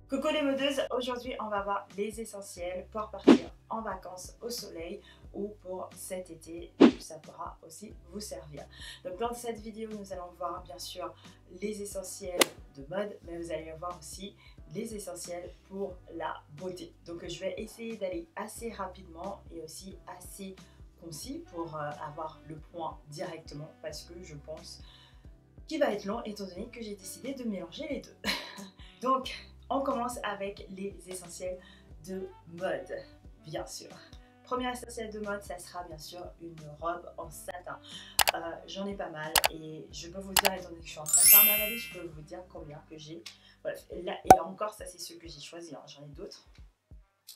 Coucou les modeuses, aujourd'hui on va voir les essentiels pour partir en vacances au soleil ou pour cet été, ça pourra aussi vous servir. Donc dans cette vidéo nous allons voir bien sûr les essentiels de mode, mais vous allez voir aussi les essentiels pour la beauté. Donc je vais essayer d'aller assez rapidement et aussi assez concis pour avoir le point directement parce que je pense qu'il va être long étant donné que j'ai décidé de mélanger les deux. Donc on commence avec les essentiels de mode, bien sûr. Premier essentiel de mode, ça sera bien sûr une robe en satin. J'en ai pas mal et je peux vous dire, étant donné que je suis en train de faire ma valise, je peux vous dire combien que j'ai. Bref, là, et encore, ça c'est ceux que j'ai choisi, hein, j'en ai d'autres.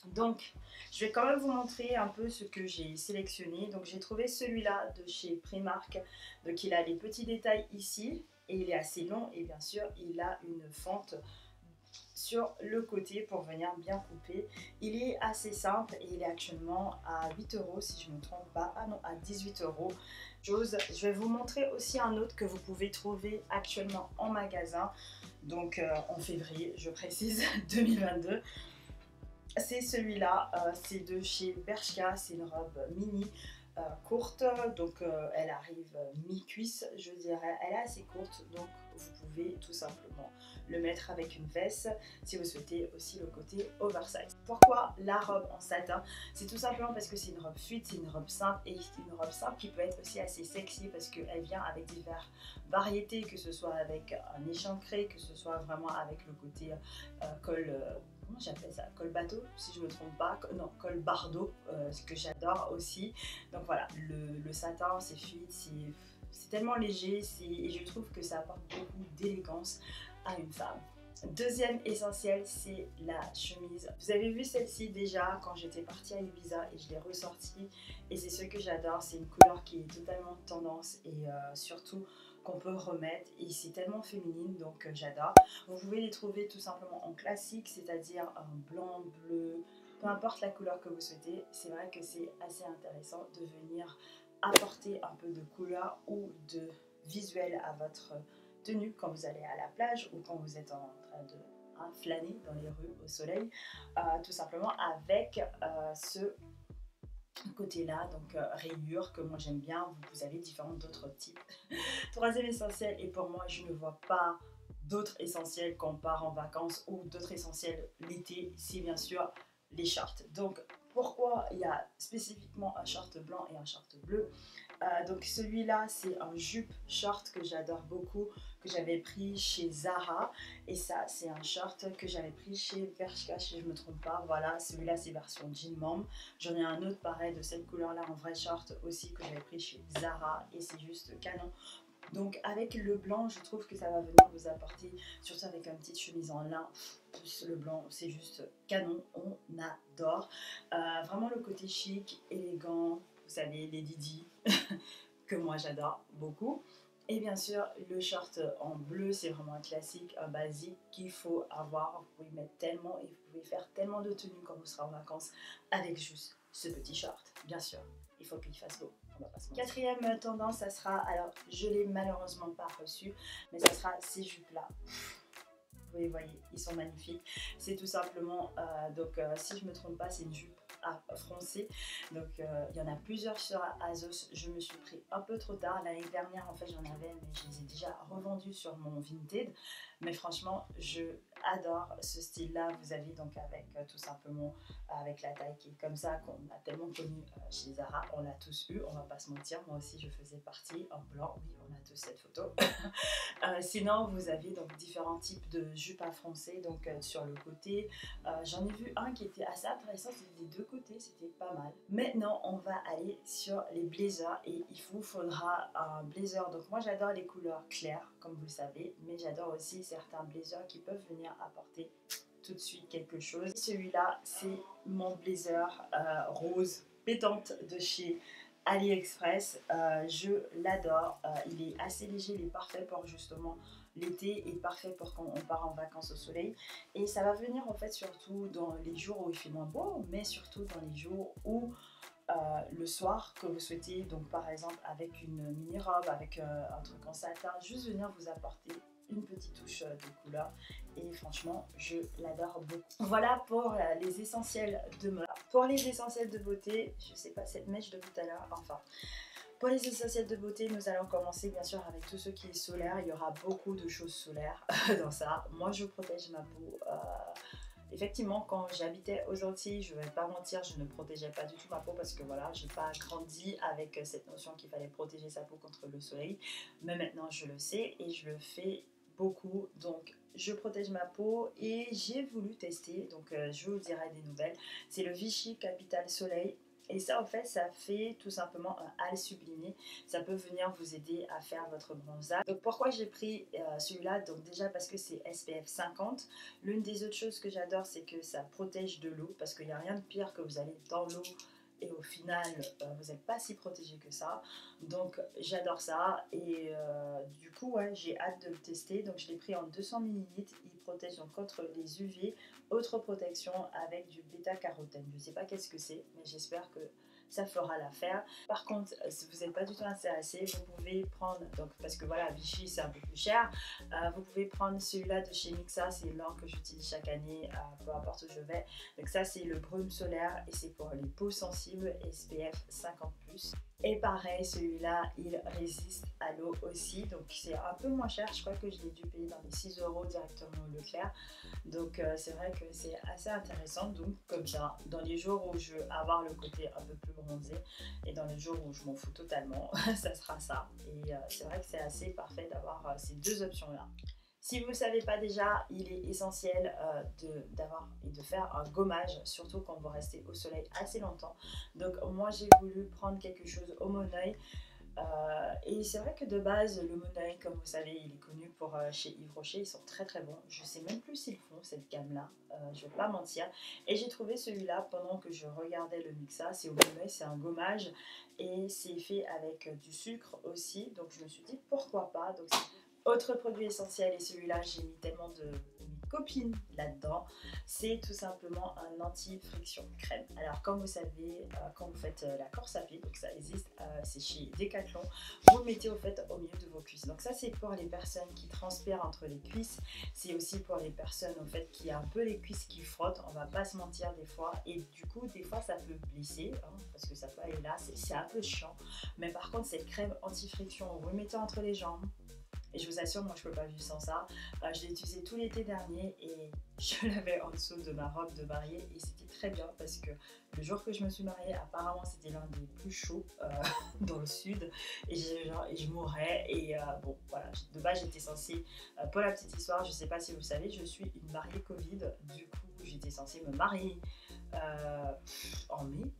Donc, je vais quand même vous montrer un peu ce que j'ai sélectionné. Donc, j'ai trouvé celui-là de chez Primark. Donc, il a les petits détails ici et il est assez long et bien sûr, il a une fente sur le côté pour venir bien couper. Il est assez simple et il est actuellement à 8 € si je ne me trompe pas. Ah non, à 18 €. Je vais vous montrer aussi un autre que vous pouvez trouver actuellement en magasin. Donc en février, je précise, 2022. C'est celui-là, c'est de chez Bershka, c'est une robe mini courte, donc elle arrive mi-cuisse, je dirais, elle est assez courte, donc vous pouvez tout simplement le mettre avec une veste si vous souhaitez aussi le côté oversize. Pourquoi la robe en satin? C'est tout simplement parce que c'est une robe fluide, c'est une robe simple et c'est une robe simple qui peut être aussi assez sexy parce qu'elle vient avec diverses variétés, que ce soit avec un échancré, que ce soit vraiment avec le côté col. Comment j'appelle ça, col bateau si je me trompe pas, non, col bardeau, ce que j'adore aussi. Donc voilà, le satin c'est fluide, c'est tellement léger et je trouve que ça apporte beaucoup d'élégance à une femme. Deuxième essentiel, c'est la chemise. Vous avez vu celle-ci déjà quand j'étais partie à Ibiza et je l'ai ressortie et c'est ce que j'adore, c'est une couleur qui est totalement tendance et surtout qu'on peut remettre et c'est tellement féminine, donc j'adore. Vous pouvez les trouver tout simplement en classique, c'est-à-dire un blanc, bleu, peu importe la couleur que vous souhaitez. C'est vrai que c'est assez intéressant de venir apporter un peu de couleur ou de visuel à votre tenue quand vous allez à la plage ou quand vous êtes en train de flâner dans les rues au soleil, tout simplement avec ce côté là, donc rayures que moi j'aime bien. Vous avez différents d'autres types. Troisième essentiel, et pour moi je ne vois pas d'autres essentiels quand on part en vacances ou d'autres essentiels l'été, c'est bien sûr les shorts. Donc pourquoi il y a spécifiquement un short blanc et un short bleu? Donc celui-là c'est un jupe short que j'adore beaucoup, que j'avais pris chez Zara, et ça c'est un short que j'avais pris chez Bershka si je me trompe pas. Voilà, celui-là c'est version jean mom. J'en ai un autre pareil de cette couleur là en vrai short aussi que j'avais pris chez Zara et c'est juste canon. Donc avec le blanc, je trouve que ça va venir vous apporter, surtout avec une petite chemise en lin, plus le blanc, c'est juste canon, on adore. Vraiment le côté chic, élégant, vous savez, les Didi, que moi j'adore beaucoup. Et bien sûr, le short en bleu, c'est vraiment un classique, un basique qu'il faut avoir. Vous pouvez mettre tellement et vous pouvez faire tellement de tenues quand vous serez en vacances avec juste ce petit short. Bien sûr, il faut qu'il fasse beau. Quatrième tendance, ça sera, alors je l'ai malheureusement pas reçu, mais ça sera ces jupes-là. Vous les voyez, ils sont magnifiques. C'est tout simplement, donc si je me trompe pas, c'est une jupe froncée. Donc il y en a plusieurs sur Azos. Je me suis pris un peu trop tard. L'année dernière, en fait, j'en avais, mais je les ai déjà revendus sur mon Vinted. Mais franchement, je adore ce style-là. Vous avez donc avec tout simplement avec la taille qui est comme ça, qu'on a tellement connu chez Zara. On l'a tous eu, on va pas se mentir. Moi aussi, je faisais partie en blanc. Oui, on a tous cette photo. Sinon, vous avez donc différents types de jupes à froncer, donc sur le côté. J'en ai vu un qui était assez intéressant, c'était des deux côtés, c'était pas mal. Maintenant, on va aller sur les blazers et il vous faudra un blazer. Donc moi, j'adore les couleurs claires, comme vous le savez, mais j'adore aussi certains blazers qui peuvent venir apporter tout de suite quelque chose. Celui-là, c'est mon blazer rose pétante de chez AliExpress. Je l'adore, il est assez léger, il est parfait pour justement l'été et parfait pour quand on part en vacances au soleil, et ça va venir en fait surtout dans les jours où il fait moins beau, mais surtout dans les jours où le soir que vous souhaitez, donc par exemple avec une mini robe, avec un truc en satin, juste venir vous apporter une petite touche de couleur et franchement je l'adore beaucoup. Voilà pour les essentiels de mode. Pour les essentiels de beauté, je sais pas, cette mèche de tout à l'heure, enfin pour les essentiels de beauté, nous allons commencer bien sûr avec tout ce qui est solaire. Il y aura beaucoup de choses solaires dans ça. Moi je protège ma peau. Effectivement, quand j'habitais aux Antilles, je ne vais pas mentir, je ne protégeais pas du tout ma peau parce que voilà, j'ai pas grandi avec cette notion qu'il fallait protéger sa peau contre le soleil. Mais maintenant, je le sais et je le fais beaucoup. Donc, je protège ma peau et j'ai voulu tester. Donc, je vous dirai des nouvelles. C'est le Vichy Capital Soleil. Et ça, en fait, ça fait tout simplement un hâle sublimé. Ça peut venir vous aider à faire votre bronzage. Donc, pourquoi j'ai pris celui-là? Donc, déjà parce que c'est SPF 50. L'une des autres choses que j'adore, c'est que ça protège de l'eau. Parce qu'il n'y a rien de pire que vous allez dans l'eau et au final, vous n'êtes pas si protégé que ça. Donc, j'adore ça. Et du coup, ouais, j'ai hâte de le tester. Donc, je l'ai pris en 200 ml. Il protège donc contre les UV. Autre protection avec du bêta-carotène. Je ne sais pas qu'est-ce que c'est, mais j'espère que ça fera l'affaire. Par contre, si vous n'êtes pas du tout intéressé, vous pouvez prendre, donc parce que voilà, Vichy c'est un peu plus cher, vous pouvez prendre celui-là de chez Mixa, c'est l'un que j'utilise chaque année, peu importe où je vais. Donc ça c'est le brume solaire et c'est pour les peaux sensibles, SPF 50+. Et pareil, celui-là, il résiste à l'eau aussi, donc c'est un peu moins cher. Je crois que je l'ai dû payer dans les 6 € directement au Leclerc. Donc c'est vrai que c'est assez intéressant. Donc comme ça, dans les jours où je veux avoir le côté un peu plus bronzé et dans les jours où je m'en fous totalement, ça sera ça. Et c'est vrai que c'est assez parfait d'avoir ces deux options-là. Si vous ne le savez pas déjà, il est essentiel d'avoir et de faire un gommage, surtout quand vous restez au soleil assez longtemps. Donc moi j'ai voulu prendre quelque chose au Moneuil. Et c'est vrai que de base, le Moneuil, comme vous savez, il est connu pour chez Yves Rocher, ils sont très très bons. Je sais même plus s'ils font cette gamme-là, je vais pas mentir. Et j'ai trouvé celui-là pendant que je regardais le Mixa, c'est au Moneuil, c'est un gommage et c'est fait avec du sucre aussi. Donc je me suis dit pourquoi pas. Donc autre produit essentiel, et celui-là j'ai mis tellement de mes copines là-dedans, c'est tout simplement un anti-friction crème. Alors comme vous savez, quand vous faites la course à pied, donc ça existe, c'est chez Decathlon, vous le mettez au fait au milieu de vos cuisses. Donc ça c'est pour les personnes qui transpirent entre les cuisses, c'est aussi pour les personnes au fait qui a un peu les cuisses qui frottent, on va pas se mentir des fois, et du coup des fois ça peut glisser, hein, parce que ça peut aller là, c'est un peu chiant, mais par contre cette crème anti-friction, vous le mettez entre les jambes. Et je vous assure, moi je peux pas vivre sans ça. Je l'ai utilisé tout l'été dernier et je l'avais en dessous de ma robe de mariée et c'était très bien parce que le jour que je me suis mariée, apparemment c'était l'un des plus chauds dans le sud et je mourais et bon voilà, de base j'étais censée, pour la petite histoire, je sais pas si vous savez, je suis une mariée Covid, du coup j'étais censée me marier en mai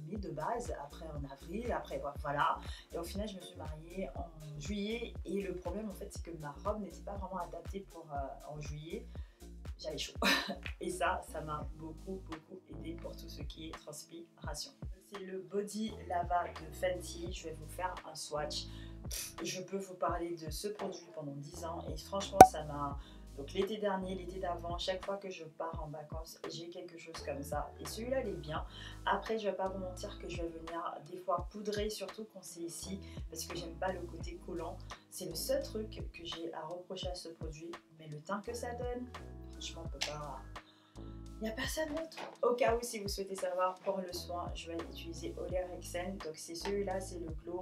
de base, après en avril, après voilà. Et au final, je me suis mariée en juillet. Et le problème, en fait, c'est que ma robe n'était pas vraiment adaptée pour en juillet. J'avais chaud. Et ça m'a beaucoup aidé pour tout ce qui est transpiration. C'est le Body Lava de Fenty. Je vais vous faire un swatch. Je peux vous parler de ce produit pendant 10 ans. Et franchement, ça m'a... Donc l'été dernier, l'été d'avant, chaque fois que je pars en vacances, j'ai quelque chose comme ça. Et celui-là, il est bien. Après, je vais pas vous mentir que je vais venir des fois poudrer, surtout quand c'est ici, parce que j'aime pas le côté collant. C'est le seul truc que j'ai à reprocher à ce produit. Mais le teint que ça donne, franchement, on peut pas... Il n'y a personne d'autre. Au cas où, si vous souhaitez savoir, pour le soin, je vais utiliser Olerexen. Donc c'est celui-là, c'est le glow.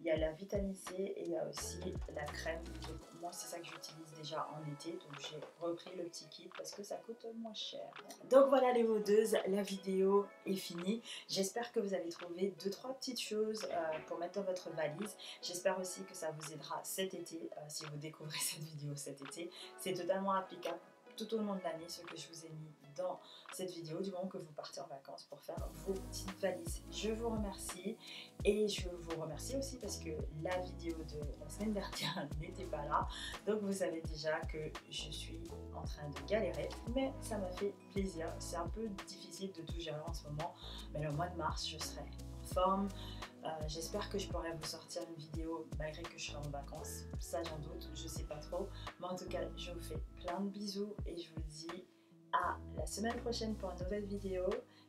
Il y a la vitamine C et il y a aussi la crème. Donc moi c'est ça que j'utilise déjà en été. Donc j'ai repris le petit kit parce que ça coûte moins cher. Donc voilà les modeuses, la vidéo est finie. J'espère que vous avez trouvé 2-3 petites choses pour mettre dans votre valise. J'espère aussi que ça vous aidera cet été si vous découvrez cette vidéo cet été. C'est totalement applicable tout au long de l'année, ce que je vous ai mis dans cette vidéo, du moment que vous partez en vacances pour faire vos petites valises. Je vous remercie et je vous remercie aussi parce que la vidéo de la semaine dernière n'était pas là. Donc vous savez déjà que je suis en train de galérer, mais ça m'a fait plaisir. C'est un peu difficile de tout gérer en ce moment, mais le mois de mars, je serai en forme. J'espère que je pourrai vous sortir une vidéo malgré que je serai en vacances. Ça j'en doute, je sais pas trop. Mais en tout cas, je vous fais plein de bisous et je vous dis à la semaine prochaine pour une nouvelle vidéo.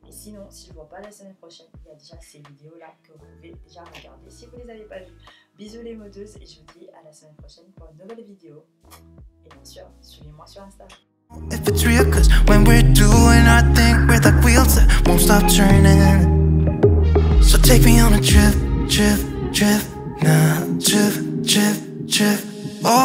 Et sinon, si je ne vois pas la semaine prochaine, il y a déjà ces vidéos là que vous pouvez déjà regarder si vous ne les avez pas vues. Bisous les modeuses et je vous dis à la semaine prochaine pour une nouvelle vidéo. Et bien sûr, suivez-moi sur Insta. If it's real, cause when we're doing our thing, we're like wheels that won't stop turning. So take me on a trip, trip, trip, nah, trip, trip, trip. Oh.